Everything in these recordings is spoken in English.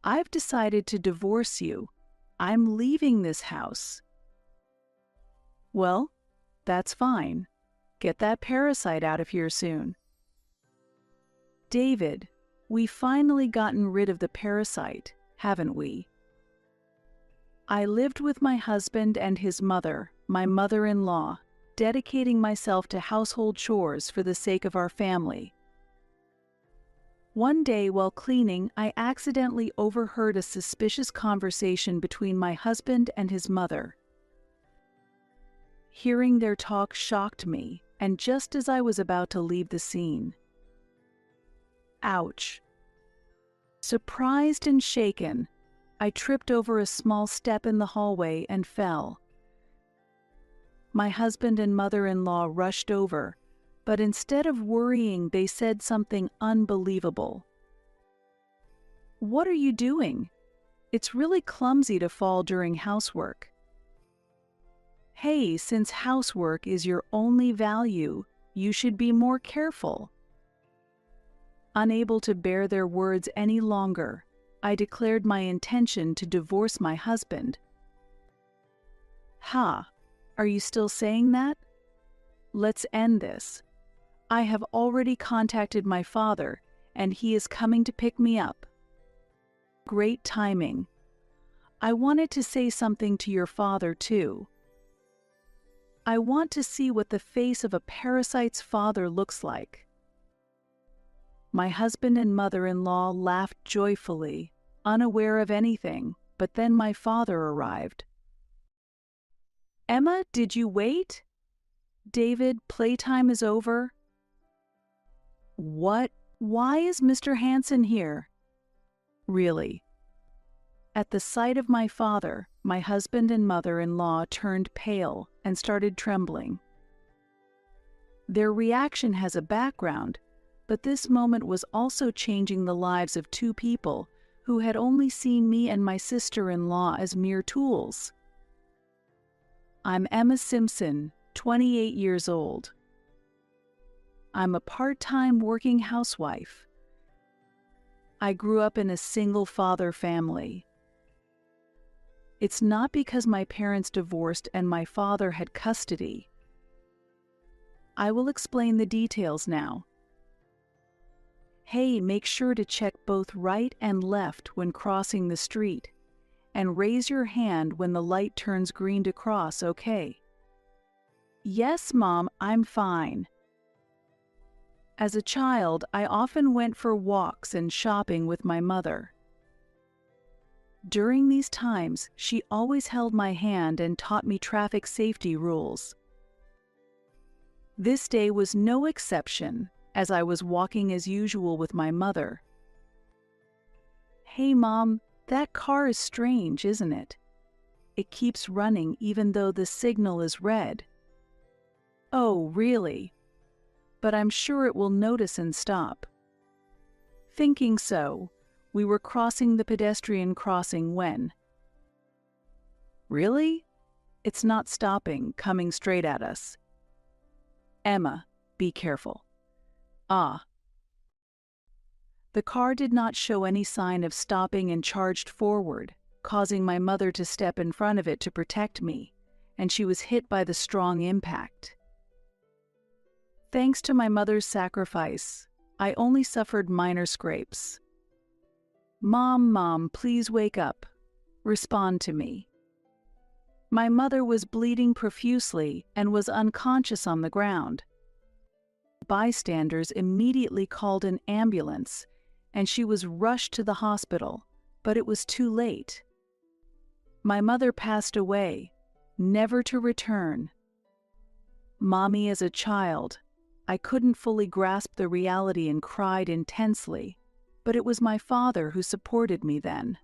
I've decided to divorce you. I'm leaving this house." "Well, that's fine. Get that parasite out of here soon." "David, we've finally gotten rid of the parasite, haven't we? I lived with my husband and his mother, my mother-in-law, dedicating myself to household chores for the sake of our family. One day while cleaning, I accidentally overheard a suspicious conversation between my husband and his mother. Hearing their talk shocked me, and just as I was about to leave the scene. Ouch. Surprised and shaken, I tripped over a small step in the hallway and fell. My husband and mother-in-law rushed over, but instead of worrying, they said something unbelievable. "What are you doing? It's really clumsy to fall during housework." "Hey, since housework is your only value, you should be more careful." Unable to bear their words any longer, I declared my intention to divorce my husband. "Ha, are you still saying that? Let's end this. I have already contacted my father, and he is coming to pick me up." Great timing. I wanted to say something to your father, too. I want to see what the face of a parasite's father looks like. My husband and mother-in-law laughed joyfully, unaware of anything, but then my father arrived. "Emma, did you wait? David, playtime is over." "What? Why is Mr. Hanson here?" "Really?" At the sight of my father, my husband and mother-in-law turned pale and started trembling. Their reaction has a background, but this moment was also changing the lives of two people who had only seen me and my sister-in-law as mere tools. I'm Emma Simpson, 28 years old. I'm a part-time working housewife. I grew up in a single-father family. It's not because my parents divorced and my father had custody. I will explain the details now. Hey, make sure to check both right and left when crossing the street, and raise your hand when the light turns green to cross, okay? Yes, Mom, I'm fine. As a child, I often went for walks and shopping with my mother. During these times, she always held my hand and taught me traffic safety rules. This day was no exception, as I was walking as usual with my mother. Hey, Mom, that car is strange, isn't it? It keeps running even though the signal is red. Oh, really? But I'm sure it will notice and stop. Thinking so, we were crossing the pedestrian crossing when... Really? It's not stopping, coming straight at us. Emma, be careful. Ah. The car did not show any sign of stopping and charged forward, causing my mother to step in front of it to protect me, and she was hit by the strong impact. Thanks to my mother's sacrifice, I only suffered minor scrapes. Mom, please wake up. Respond to me. My mother was bleeding profusely and was unconscious on the ground. Bystanders immediately called an ambulance, and she was rushed to the hospital, but it was too late. My mother passed away, never to return. Mommy, as a child, I couldn't fully grasp the reality and cried intensely, but it was my father who supported me then.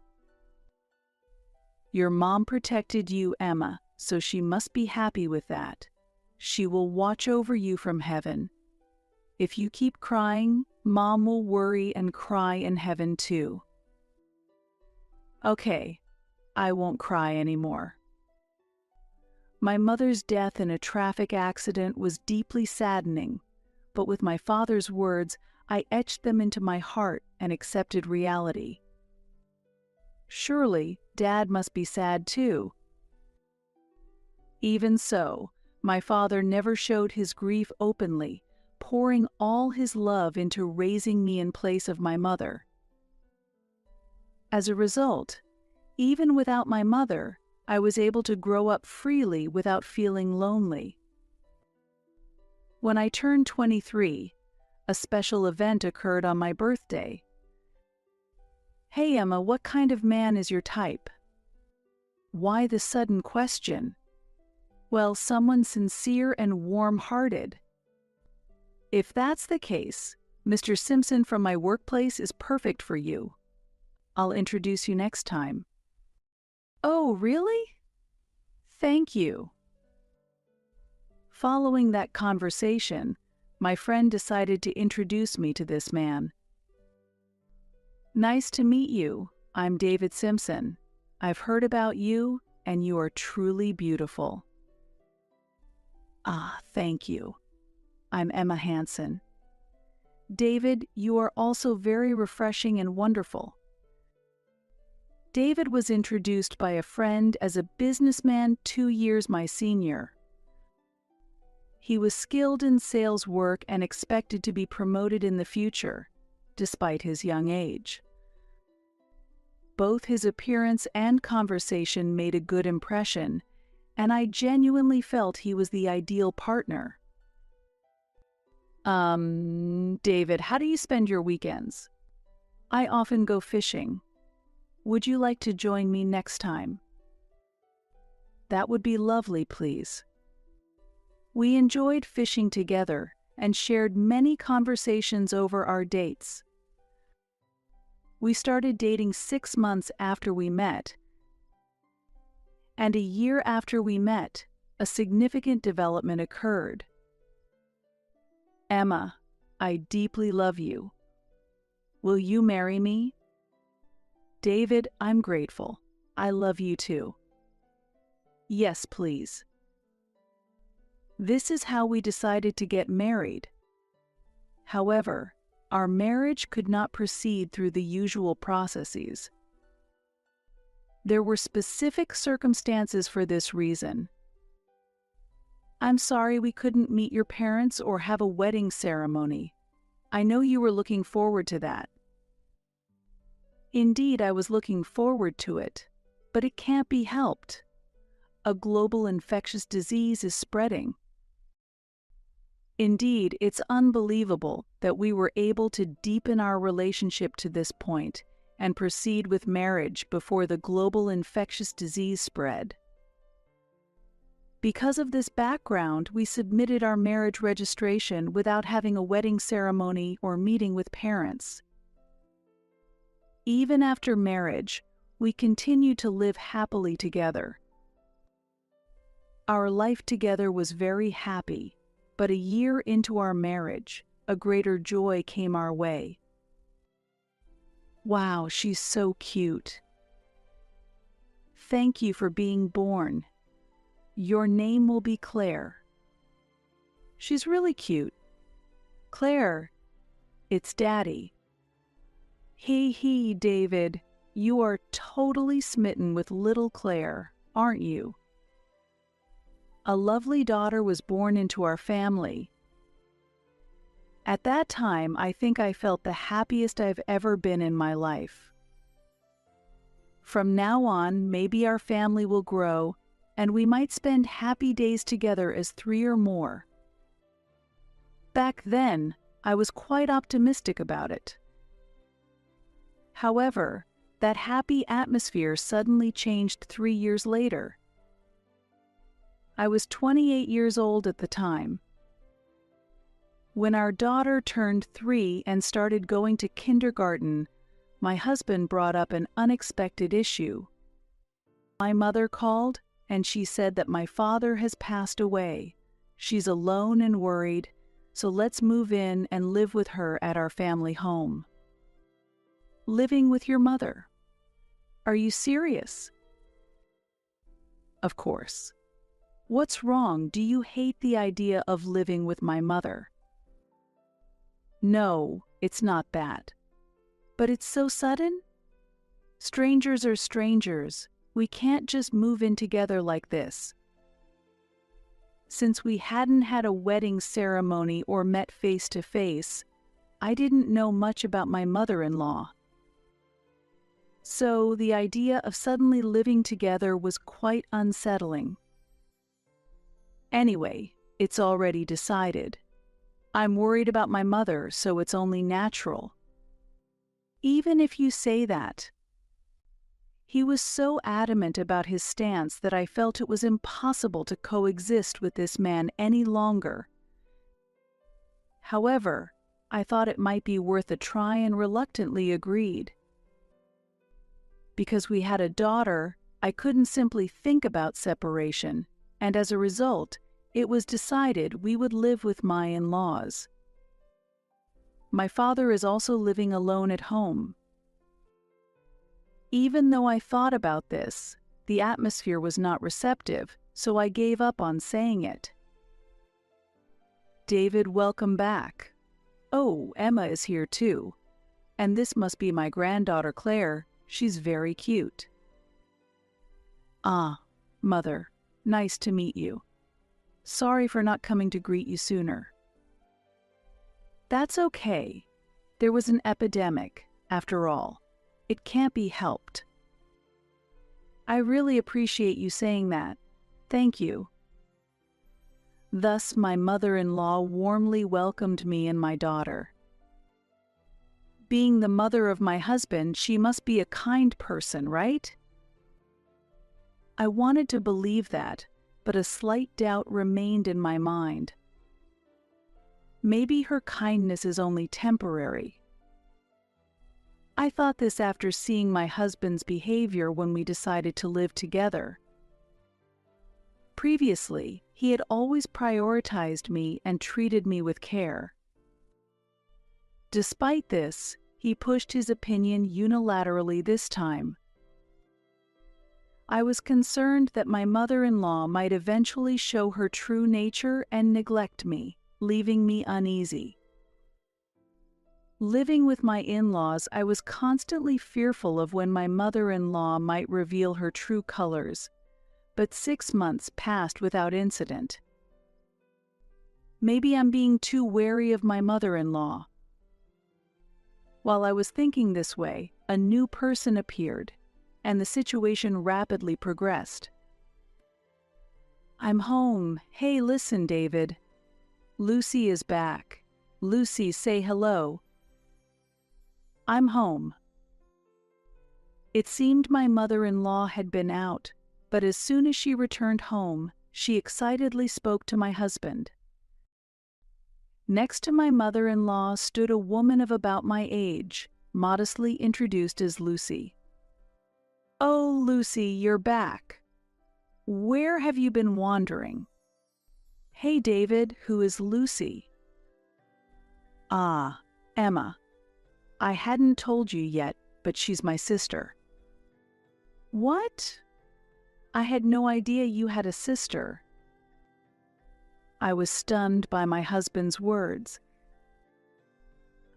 Your mom protected you, Emma, so she must be happy with that. She will watch over you from heaven. If you keep crying, Mom will worry and cry in heaven too. Okay, I won't cry anymore. My mother's death in a traffic accident was deeply saddening, but with my father's words, I etched them into my heart and accepted reality. Surely, Dad must be sad too. Even so, my father never showed his grief openly, pouring all his love into raising me in place of my mother. As a result, even without my mother, I was able to grow up freely without feeling lonely. When I turned 23, a special event occurred on my birthday. "Hey Emma, what kind of man is your type?" Why the sudden question? Well, someone sincere and warm-hearted. If that's the case, Mr. Simpson from my workplace is perfect for you. I'll introduce you next time. Oh, really? Thank you. Following that conversation, my friend decided to introduce me to this man. Nice to meet you. I'm David Simpson. I've heard about you, and you are truly beautiful. Ah, thank you. I'm Emma Hansen. David, you are also very refreshing and wonderful. David was introduced by a friend as a businessman 2 years my senior. He was skilled in sales work and expected to be promoted in the future, despite his young age. Both his appearance and conversation made a good impression, and I genuinely felt he was the ideal partner. David, how do you spend your weekends? I often go fishing. Would you like to join me next time? That would be lovely, please. We enjoyed fishing together and shared many conversations over our dates. We started dating 6 months after we met, and a year after we met, a significant development occurred. Emma, I deeply love you. Will you marry me? David, I'm grateful. I love you too. Yes, please. This is how we decided to get married. However, our marriage could not proceed through the usual processes. There were specific circumstances for this reason. I'm sorry we couldn't meet your parents or have a wedding ceremony. I know you were looking forward to that. Indeed, I was looking forward to it, but it can't be helped. A global infectious disease is spreading. Indeed, it's unbelievable that we were able to deepen our relationship to this point and proceed with marriage before the global infectious disease spread. Because of this background, we submitted our marriage registration without having a wedding ceremony or meeting with parents. Even after marriage, we continued to live happily together. Our life together was very happy, but a year into our marriage, a greater joy came our way. Wow, she's so cute. Thank you for being born. Your name will be Claire. She's really cute. Claire, it's Daddy. Hee, David, you are totally smitten with little Claire, aren't you? A lovely daughter was born into our family. At that time, I think I felt the happiest I've ever been in my life. From now on, maybe our family will grow, and we might spend happy days together as 3 or more. Back then, I was quite optimistic about it. However, that happy atmosphere suddenly changed 3 years later. I was 28 years old at the time. When our daughter turned 3 and started going to kindergarten, my husband brought up an unexpected issue. My mother called, and she said that my father has passed away. She's alone and worried, so let's move in and live with her at our family home. Living with your mother? Are you serious? Of course. What's wrong? Do you hate the idea of living with my mother? No, it's not that. But it's so sudden? Strangers are strangers. We can't just move in together like this. Since we hadn't had a wedding ceremony or met face to face, I didn't know much about my mother-in-law. So the idea of suddenly living together was quite unsettling. Anyway, it's already decided. I'm worried about my mother, so it's only natural. Even if you say that. He was so adamant about his stance that I felt it was impossible to coexist with this man any longer. However, I thought it might be worth a try and reluctantly agreed. Because we had a daughter, I couldn't simply think about separation, and as a result, it was decided we would live with my in-laws. My father is also living alone at home. Even though I thought about this, the atmosphere was not receptive, so I gave up on saying it. David, welcome back. Oh, Emma is here too. And this must be my granddaughter Claire. She's very cute. Ah, Mother, nice to meet you. Sorry for not coming to greet you sooner. That's okay. There was an epidemic, after all. It can't be helped. I really appreciate you saying that. Thank you. Thus, my mother-in-law warmly welcomed me and my daughter. Being the mother of my husband, she must be a kind person, right? I wanted to believe that, but a slight doubt remained in my mind. Maybe her kindness is only temporary. I thought this after seeing my husband's behavior when we decided to live together. Previously, he had always prioritized me and treated me with care. Despite this, he pushed his opinion unilaterally this time. I was concerned that my mother-in-law might eventually show her true nature and neglect me, leaving me uneasy. Living with my in-laws, I was constantly fearful of when my mother-in-law might reveal her true colors, but 6 months passed without incident. Maybe I'm being too wary of my mother-in-law. While I was thinking this way, a new person appeared, and the situation rapidly progressed. I'm home. Hey, listen, David. Lucy is back. Lucy, say hello. I'm home. It seemed my mother-in-law had been out, but as soon as she returned home, she excitedly spoke to my husband. Next to my mother-in-law stood a woman of about my age, modestly introduced as Lucy. Oh, Lucy, you're back. Where have you been wandering? Hey, David, who is Lucy? Ah, Emma. I hadn't told you yet, but she's my sister. What? I had no idea you had a sister. I was stunned by my husband's words.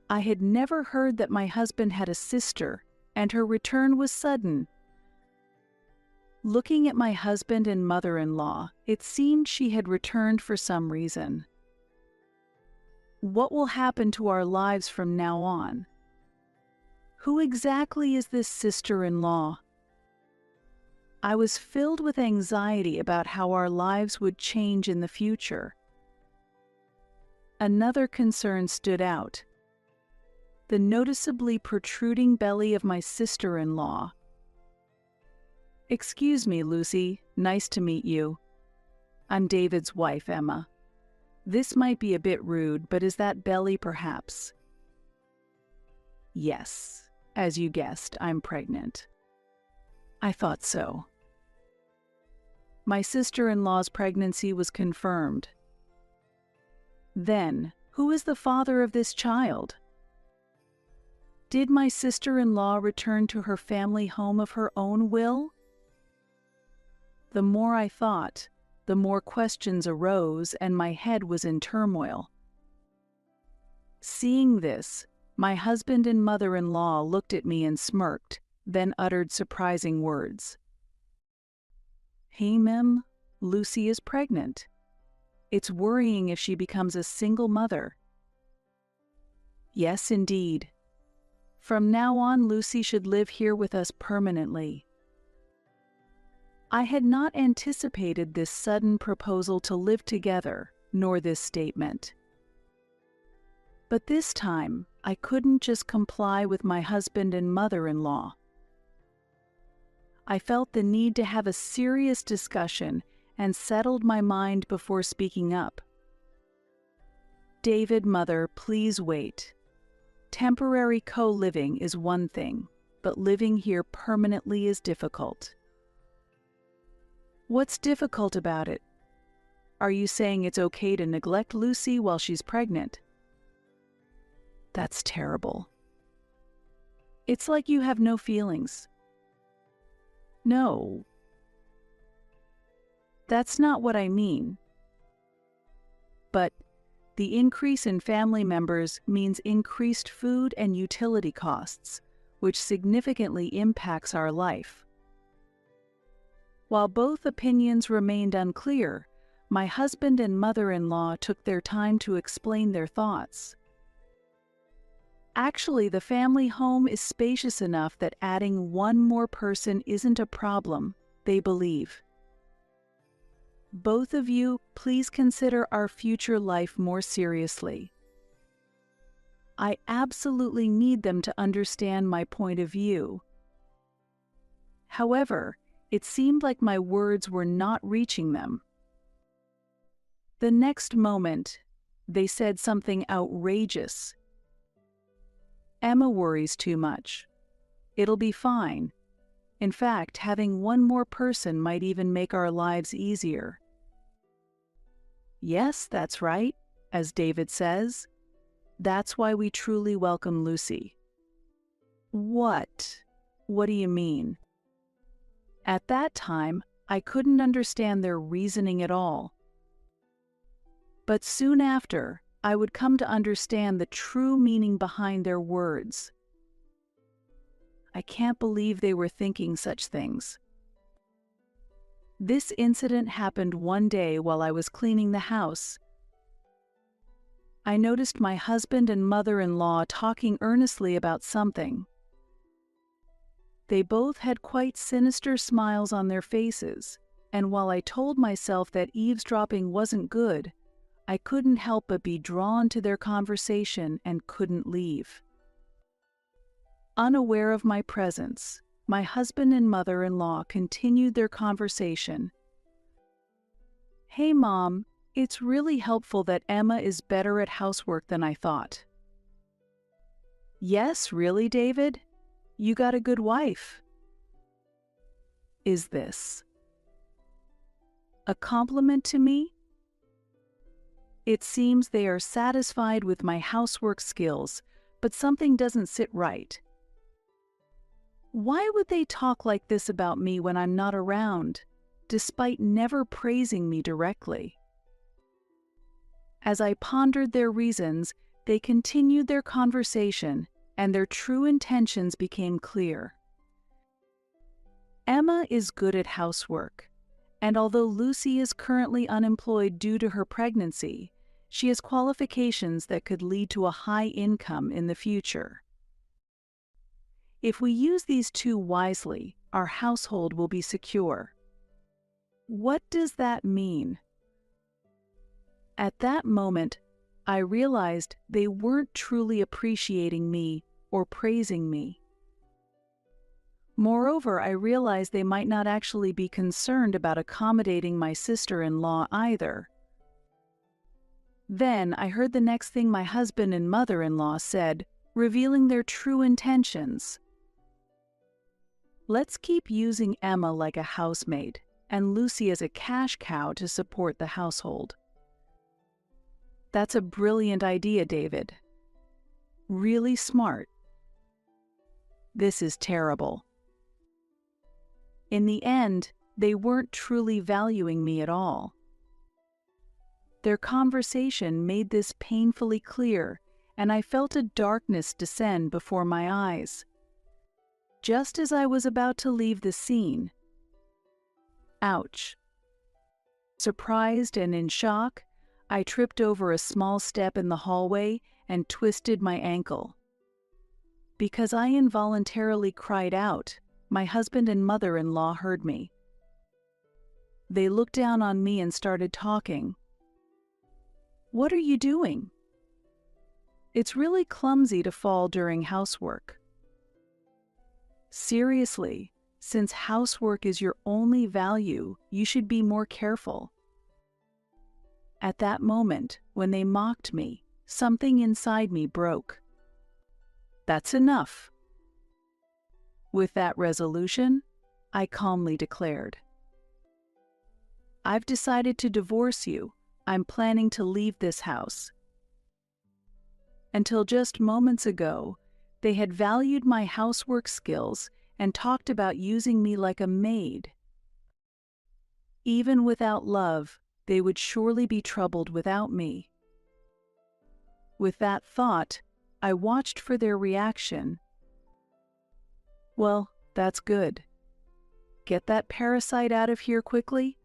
I had never heard that my husband had a sister, and her return was sudden. Looking at my husband and mother-in-law, it seemed she had returned for some reason. What will happen to our lives from now on? Who exactly is this sister-in-law? I was filled with anxiety about how our lives would change in the future. Another concern stood out. The noticeably protruding belly of my sister-in-law. Excuse me, Lucy. Nice to meet you. I'm David's wife, Emma. This might be a bit rude, but is that belly perhaps? Yes. As you guessed, I'm pregnant. I thought so. My sister-in-law's pregnancy was confirmed. Then, who is the father of this child? Did my sister-in-law return to her family home of her own will? The more I thought, the more questions arose and my head was in turmoil. Seeing this, my husband and mother-in-law looked at me and smirked, then uttered surprising words. "Hey, Mem, Lucy is pregnant. It's worrying if she becomes a single mother." "Yes, indeed. From now on, Lucy should live here with us permanently." I had not anticipated this sudden proposal to live together, nor this statement. But this time, I couldn't just comply with my husband and mother-in-law. I felt the need to have a serious discussion and settled my mind before speaking up. "David, Mother, please wait. Temporary co-living is one thing, but living here permanently is difficult." "What's difficult about it? Are you saying it's okay to neglect Lucy while she's pregnant?" "That's terrible. It's like you have no feelings." "No, that's not what I mean. But the increase in family members means increased food and utility costs, which significantly impacts our life." While both opinions remained unclear, my husband and mother-in-law took their time to explain their thoughts. "Actually, the family home is spacious enough that adding one more person isn't a problem," they believe. "Both of you, please consider our future life more seriously." I absolutely need them to understand my point of view. However, it seemed like my words were not reaching them. The next moment, they said something outrageous. "Emma worries too much. It'll be fine. In fact, having one more person might even make our lives easier." "Yes, that's right, as David says. That's why we truly welcome Lucy." "What? What do you mean?" At that time, I couldn't understand their reasoning at all. But soon after, I would come to understand the true meaning behind their words. I can't believe they were thinking such things. This incident happened one day while I was cleaning the house. I noticed my husband and mother-in-law talking earnestly about something. They both had quite sinister smiles on their faces, and while I told myself that eavesdropping wasn't good, I couldn't help but be drawn to their conversation and couldn't leave. Unaware of my presence, my husband and mother-in-law continued their conversation. "Hey, Mom, it's really helpful that Emma is better at housework than I thought." "Yes, really, David? You got a good wife." Is this a compliment to me? It seems they are satisfied with my housework skills, but something doesn't sit right. Why would they talk like this about me when I'm not around, despite never praising me directly? As I pondered their reasons, they continued their conversation, and their true intentions became clear. Emma is good at housework, and although Lucy is currently unemployed due to her pregnancy, she has qualifications that could lead to a high income in the future. If we use these two wisely, our household will be secure. What does that mean? At that moment, I realized they weren't truly appreciating me or praising me. Moreover, I realized they might not actually be concerned about accommodating my sister-in-law either. Then I heard the next thing my husband and mother-in-law said, revealing their true intentions. "Let's keep using Emma like a housemaid and Lucy as a cash cow to support the household." That's a brilliant idea, David. Really smart. This is terrible. In the end, they weren't truly valuing me at all. Their conversation made this painfully clear, and I felt a darkness descend before my eyes. just as I was about to leave the scene. Ouch. Surprised and in shock, I tripped over a small step in the hallway and twisted my ankle. Because I involuntarily cried out, my husband and mother-in-law heard me. They looked down on me and started talking. "What are you doing?" "It's really clumsy to fall during housework." "Seriously, since housework is your only value, you should be more careful." At that moment, when they mocked me, something inside me broke. "That's enough." With that resolution, I calmly declared, "I've decided to divorce you. I'm planning to leave this house." Until just moments ago, they had valued my housework skills and talked about using me like a maid. Even without love, they would surely be troubled without me. With that thought, I watched for their reaction. "Well, that's good. Get that parasite out of here quickly."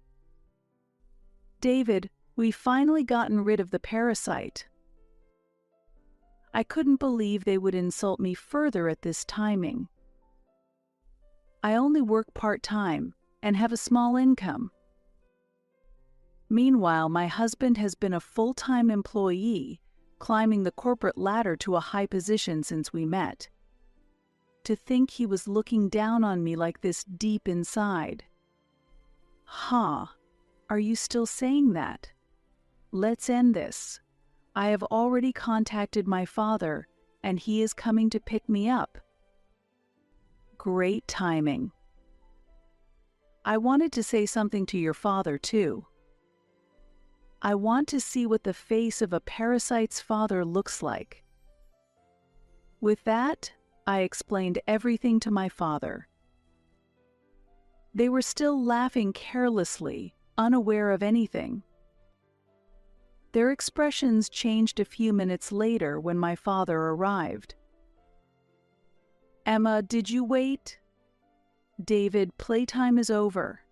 "David, we've finally gotten rid of the parasite." I couldn't believe they would insult me further at this timing. I only work part-time and have a small income. Meanwhile, my husband has been a full-time employee, climbing the corporate ladder to a high position since we met. To think he was looking down on me like this deep inside. Huh, are you still saying that? Let's end this. I have already contacted my father, and he is coming to pick me up. Great timing. I wanted to say something to your father, too. I want to see what the face of a parasite's father looks like. With that, I explained everything to my father. They were still laughing carelessly, unaware of anything. Their expressions changed a few minutes later when my father arrived. "Emma, did you wait?" "David, playtime is over."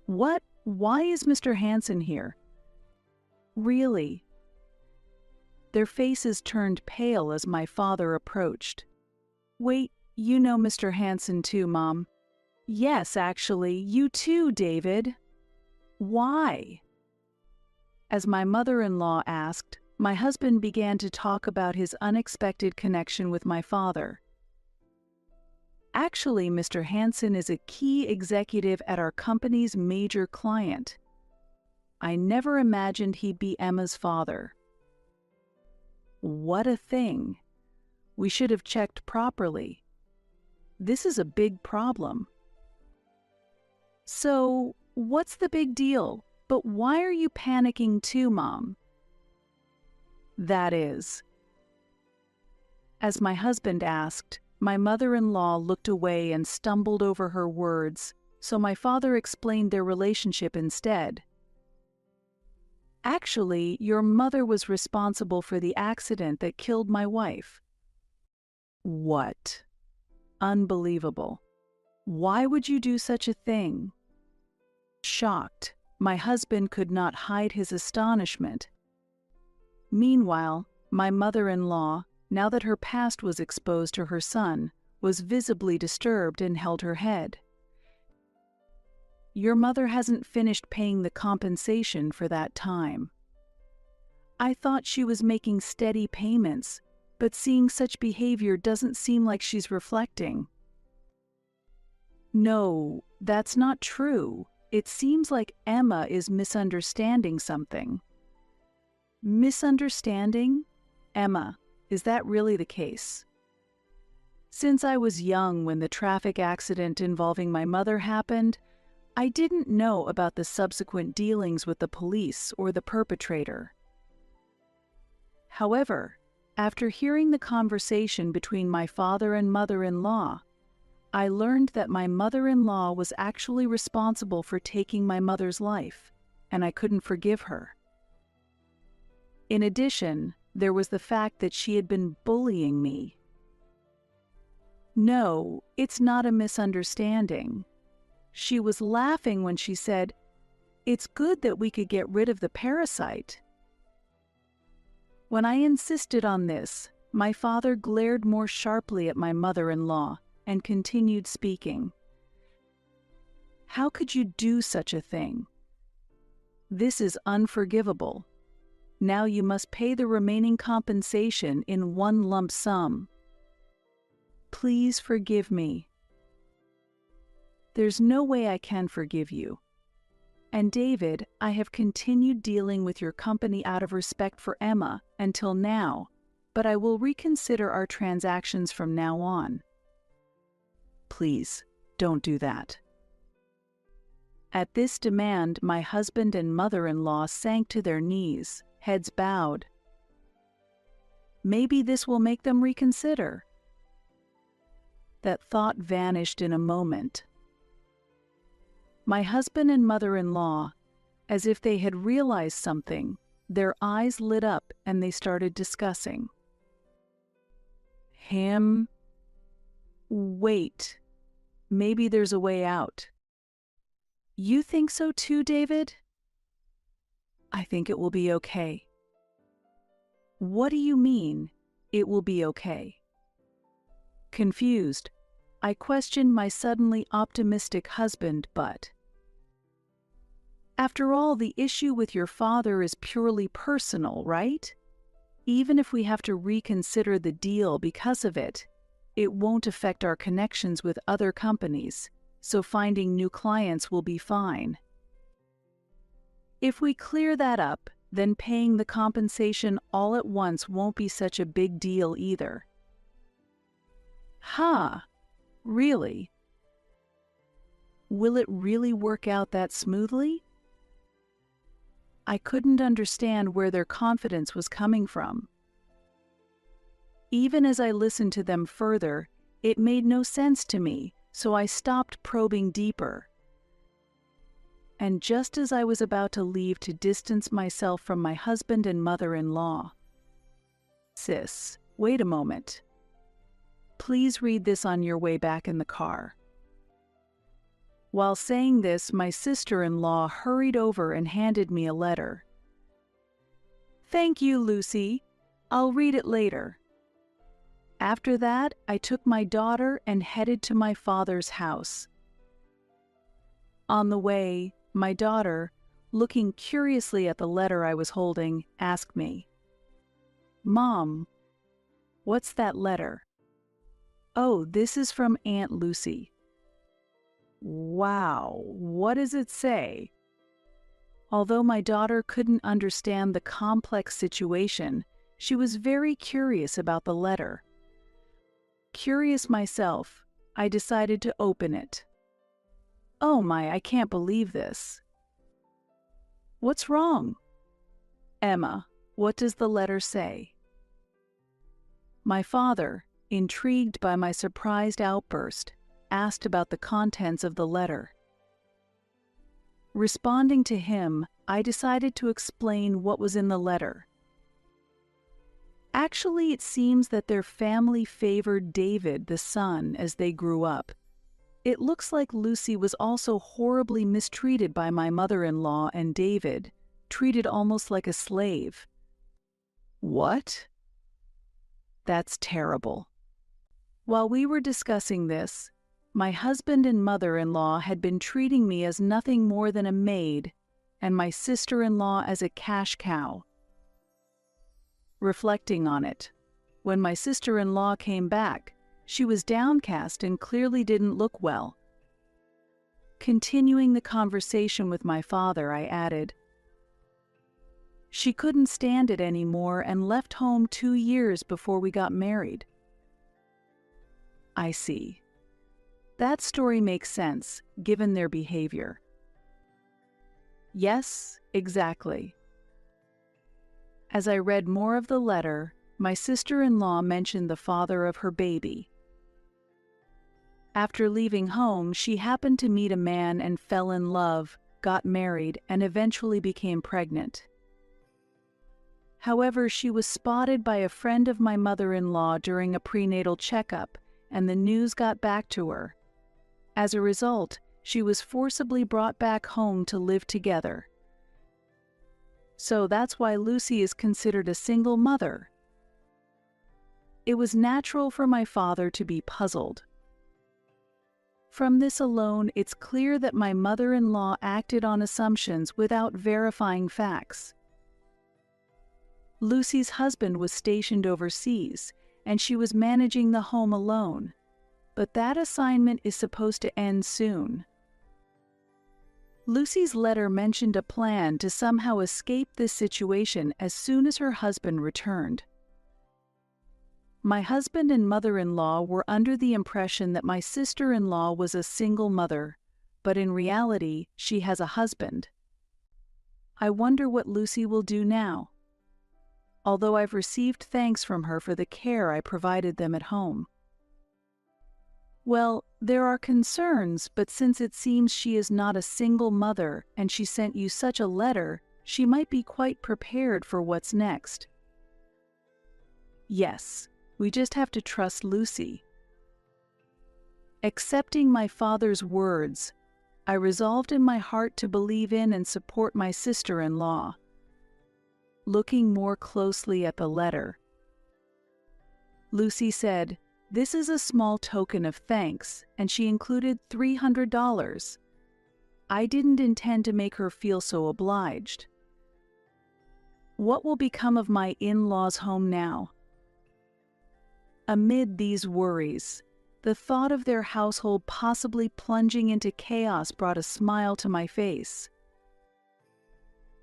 "What? Why is Mr. Hansen here?" "Really?" Their faces turned pale as my father approached. "Wait, you know Mr. Hansen too, Mom?" "Yes, actually, you too, David." "Why?" As my mother-in-law asked, my husband began to talk about his unexpected connection with my father. "Actually, Mr. Hansen is a key executive at our company's major client. I never imagined he'd be Emma's father." What a thing. We should have checked properly. This is a big problem. "So, what's the big deal? But why are you panicking too, Mom?" That is. As my husband asked, my mother-in-law looked away and stumbled over her words, so my father explained their relationship instead. "Actually, your mother was responsible for the accident that killed my wife." What? Unbelievable. Why would you do such a thing? Shocked, my husband could not hide his astonishment. Meanwhile, my mother-in-law, now that her past was exposed to her son, was visibly disturbed and held her head. "Your mother hasn't finished paying the compensation for that time." "I thought she was making steady payments, but seeing such behavior doesn't seem like she's reflecting." "No, that's not true. It seems like Emma is misunderstanding something." "Misunderstanding? Emma, is that really the case?" "Since I was young when the traffic accident involving my mother happened, I didn't know about the subsequent dealings with the police or the perpetrator. However, after hearing the conversation between my father and mother-in-law, I learned that my mother-in-law was actually responsible for taking my mother's life, and I couldn't forgive her. In addition, there was the fact that she had been bullying me. No, it's not a misunderstanding. She was laughing when she said, "It's good that we could get rid of the parasite." When I insisted on this, my father glared more sharply at my mother-in-law and continued speaking. "How could you do such a thing? This is unforgivable. Now you must pay the remaining compensation in one lump sum. Please forgive me." "There's no way I can forgive you. And David, I have continued dealing with your company out of respect for Emma until now, but I will reconsider our transactions from now on." "Please, don't do that." At this demand, my husband and mother-in-law sank to their knees, heads bowed. Maybe this will make them reconsider. That thought vanished in a moment. My husband and mother-in-law, as if they had realized something, their eyes lit up and they started discussing. "Him? Wait, maybe there's a way out." "You think so too, David?" "I think it will be okay." "What do you mean, it will be okay?" Confused, I questioned my suddenly optimistic husband, but after all, the issue with your father is purely personal, right? Even if we have to reconsider the deal because of it, it won't affect our connections with other companies, so finding new clients will be fine. If we clear that up, then paying the compensation all at once won't be such a big deal either. Huh, really? Will it really work out that smoothly? I couldn't understand where their confidence was coming from. Even as I listened to them further, it made no sense to me, so I stopped probing deeper. And just as I was about to leave to distance myself from my husband and mother-in-law, "Sis, wait a moment. Please read this on your way back in the car." While saying this, my sister-in-law hurried over and handed me a letter. "Thank you, Lucy. I'll read it later." After that, I took my daughter and headed to my father's house. On the way, my daughter, looking curiously at the letter I was holding, asked me, "Mom, what's that letter?" "Oh, this is from Aunt Lucy." "Wow, what does it say?" Although my daughter couldn't understand the complex situation, she was very curious about the letter. Curious myself, I decided to open it. "Oh my, I can't believe this." "What's wrong?" "Emma, what does the letter say?" My father, intrigued by my surprised outburst, asked about the contents of the letter. Responding to him, I decided to explain what was in the letter. Actually, it seems that their family favored David, the son, as they grew up. It looks like Lucy was also horribly mistreated by my mother-in-law and David, treated almost like a slave. What? That's terrible. While we were discussing this, my husband and mother-in-law had been treating me as nothing more than a maid, and my sister-in-law as a cash cow. Reflecting on it, when my sister-in-law came back, she was downcast and clearly didn't look well. Continuing the conversation with my father, I added, "She couldn't stand it anymore and left home 2 years before we got married." "I see. That story makes sense, given their behavior." "Yes, exactly." As I read more of the letter, my sister-in-law mentioned the father of her baby. After leaving home, she happened to meet a man and fell in love, got married, and eventually became pregnant. However, she was spotted by a friend of my mother-in-law during a prenatal checkup, and the news got back to her. As a result, she was forcibly brought back home to live together. So that's why Lucy is considered a single mother. It was natural for my father to be puzzled. From this alone, it's clear that my mother-in-law acted on assumptions without verifying facts. Lucy's husband was stationed overseas, and she was managing the home alone. But that assignment is supposed to end soon. Lucy's letter mentioned a plan to somehow escape this situation as soon as her husband returned. My husband and mother-in-law were under the impression that my sister-in-law was a single mother, but in reality, she has a husband. I wonder what Lucy will do now. Although I've received thanks from her for the care I provided them at home. Well, there are concerns, but since it seems she is not a single mother and she sent you such a letter, she might be quite prepared for what's next. Yes, we just have to trust Lucy. Accepting my father's words, I resolved in my heart to believe in and support my sister-in-law. Looking more closely at the letter, Lucy said, "This is a small token of thanks," and she included $300. I didn't intend to make her feel so obliged. What will become of my in-laws' home now? Amid these worries, the thought of their household possibly plunging into chaos brought a smile to my face.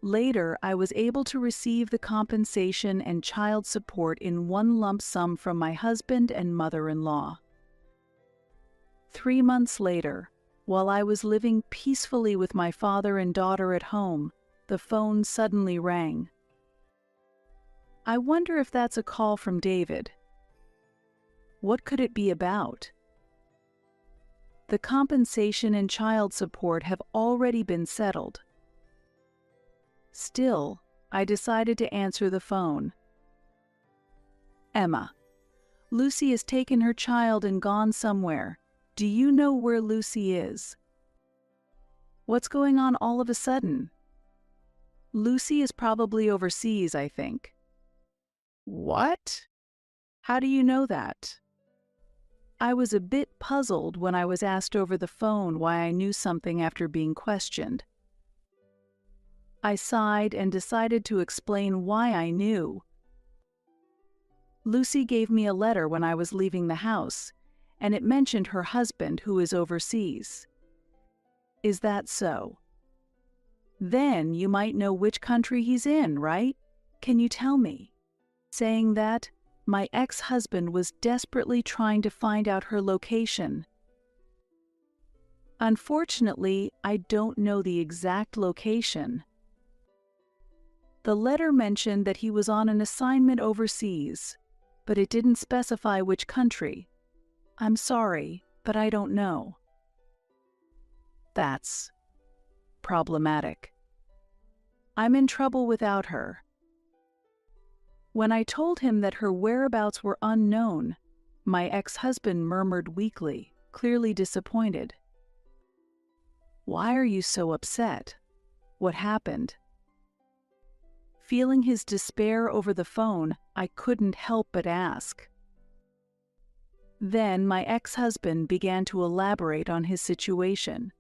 Later, I was able to receive the compensation and child support in one lump sum from my husband and mother-in-law. 3 months later, while I was living peacefully with my father and daughter at home, the phone suddenly rang. I wonder if that's a call from David. What could it be about? The compensation and child support have already been settled. Still, I decided to answer the phone. "Emma, Lucy has taken her child and gone somewhere. Do you know where Lucy is?" "What's going on all of a sudden?" "Lucy is probably overseas, I think." "What? How do you know that?" I was a bit puzzled when I was asked over the phone why I knew something after being questioned. I sighed and decided to explain why I knew. Lucy gave me a letter when I was leaving the house, and it mentioned her husband who is overseas. "Is that so?" "Then you might know which country he's in, right? Can you tell me?" Saying that, my ex-husband was desperately trying to find out her location. Unfortunately, I don't know the exact location. The letter mentioned that he was on an assignment overseas, but it didn't specify which country. I'm sorry, but I don't know. That's problematic. I'm in trouble without her. When I told him that her whereabouts were unknown, my ex-husband murmured weakly, clearly disappointed. "Why are you so upset? What happened?" Feeling his despair over the phone, I couldn't help but ask. Then my ex-husband began to elaborate on his situation.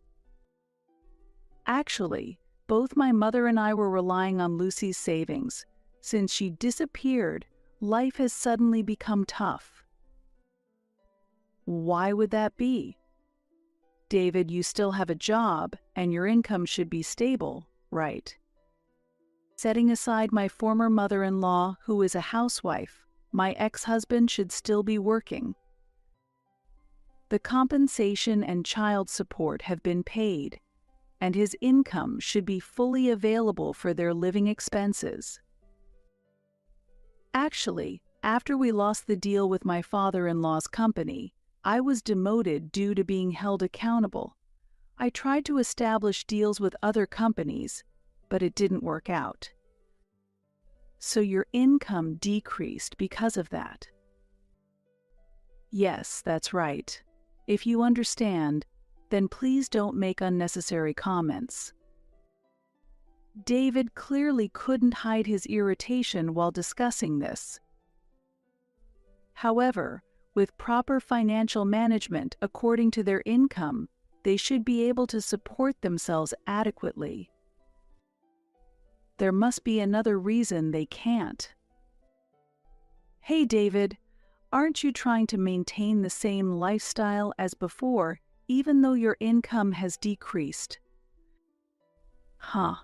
Actually, both my mother and I were relying on Lucy's savings. Since she disappeared, life has suddenly become tough. Why would that be? David, you still have a job, and your income should be stable, right? Setting aside my former mother-in-law, who is a housewife, my ex-husband should still be working. The compensation and child support have been paid, and his income should be fully available for their living expenses. Actually, after we lost the deal with my father-in-law's company, I was demoted due to being held accountable. I tried to establish deals with other companies, but it didn't work out. So your income decreased because of that? Yes, that's right. If you understand, then please don't make unnecessary comments. David clearly couldn't hide his irritation while discussing this. However, with proper financial management according to their income, they should be able to support themselves adequately. There must be another reason they can't. Hey David, aren't you trying to maintain the same lifestyle as before, even though your income has decreased? Huh.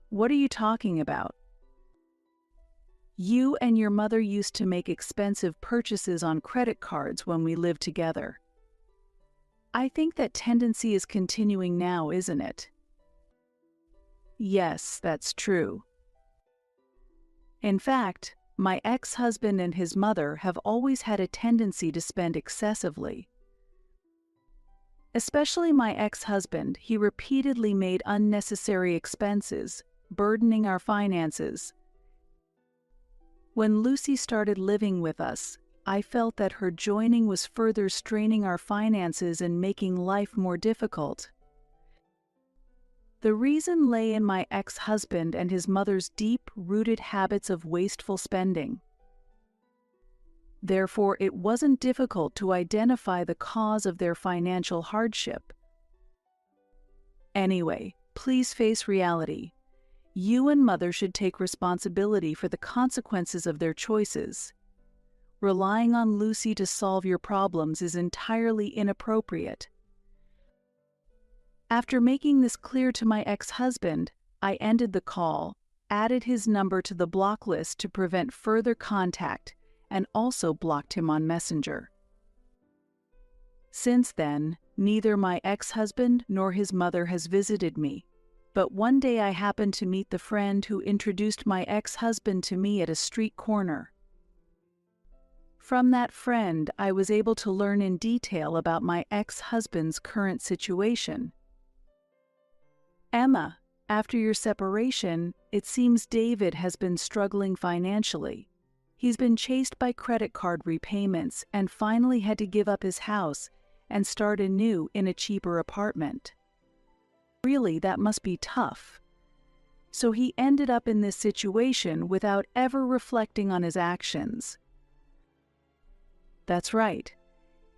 What are you talking about? You and your mother used to make expensive purchases on credit cards when we lived together. I think that tendency is continuing now, isn't it? Yes, that's true. In fact, my ex-husband and his mother have always had a tendency to spend excessively. Especially my ex-husband, he repeatedly made unnecessary expenses, burdening our finances. When Lucy started living with us, I felt that her joining was further straining our finances and making life more difficult. The reason lay in my ex-husband and his mother's deep-rooted habits of wasteful spending. Therefore, it wasn't difficult to identify the cause of their financial hardship. Anyway, please face reality. You and mother should take responsibility for the consequences of their choices. Relying on Lucy to solve your problems is entirely inappropriate. After making this clear to my ex-husband, I ended the call, added his number to the block list to prevent further contact, and also blocked him on Messenger. Since then, neither my ex-husband nor his mother has visited me, but one day I happened to meet the friend who introduced my ex-husband to me at a street corner. From that friend, I was able to learn in detail about my ex-husband's current situation. Emma, after your separation, it seems David has been struggling financially. He's been chased by credit card repayments and finally had to give up his house and start anew in a cheaper apartment. Really, that must be tough. So he ended up in this situation without ever reflecting on his actions. That's right.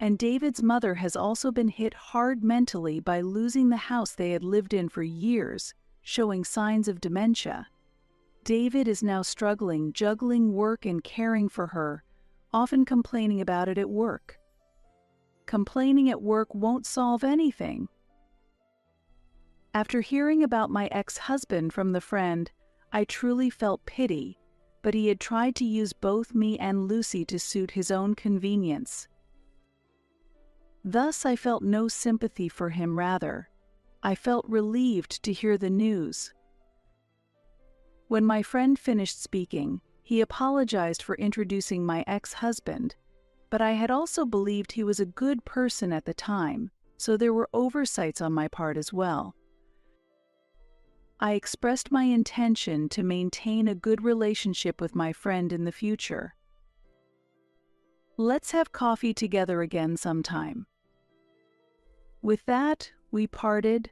And David's mother has also been hit hard mentally by losing the house they had lived in for years, showing signs of dementia. David is now struggling, juggling work and caring for her, often complaining about it at work. Complaining at work won't solve anything. After hearing about my ex-husband from the friend, I truly felt pity, but he had tried to use both me and Lucy to suit his own convenience. Thus, I felt no sympathy for him, rather. I felt relieved to hear the news. When my friend finished speaking, he apologized for introducing my ex-husband, but I had also believed he was a good person at the time, so there were oversights on my part as well. I expressed my intention to maintain a good relationship with my friend in the future. Let's have coffee together again sometime. With that, we parted.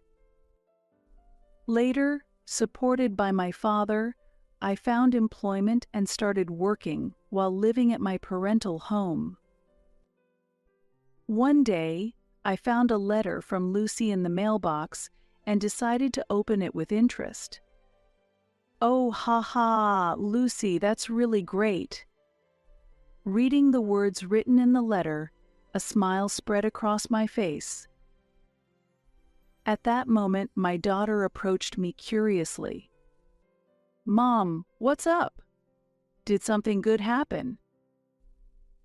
Later, supported by my father, I found employment and started working while living at my parental home. One day, I found a letter from Lucy in the mailbox and decided to open it with interest. Oh, haha, Lucy, that's really great. Reading the words written in the letter, a smile spread across my face. At that moment, my daughter approached me curiously. Mom, what's up? Did something good happen?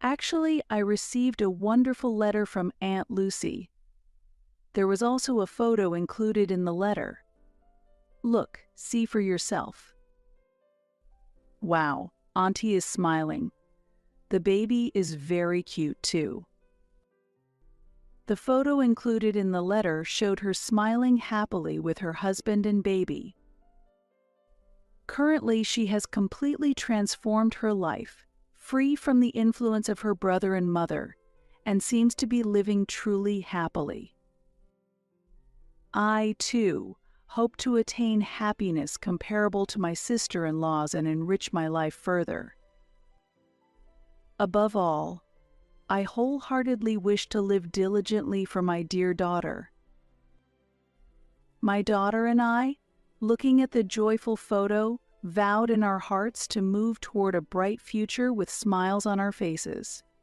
Actually, I received a wonderful letter from Aunt Lucy. There was also a photo included in the letter. Look, see for yourself. Wow, Auntie is smiling. The baby is very cute too. The photo included in the letter showed her smiling happily with her husband and baby. Currently, she has completely transformed her life, free from the influence of her brother and mother, and seems to be living truly happily. I, too, hope to attain happiness comparable to my sister-in-law's and enrich my life further. Above all, I wholeheartedly wish to live diligently for my dear daughter. My daughter and I, looking at the joyful photo, vowed in our hearts to move toward a bright future with smiles on our faces.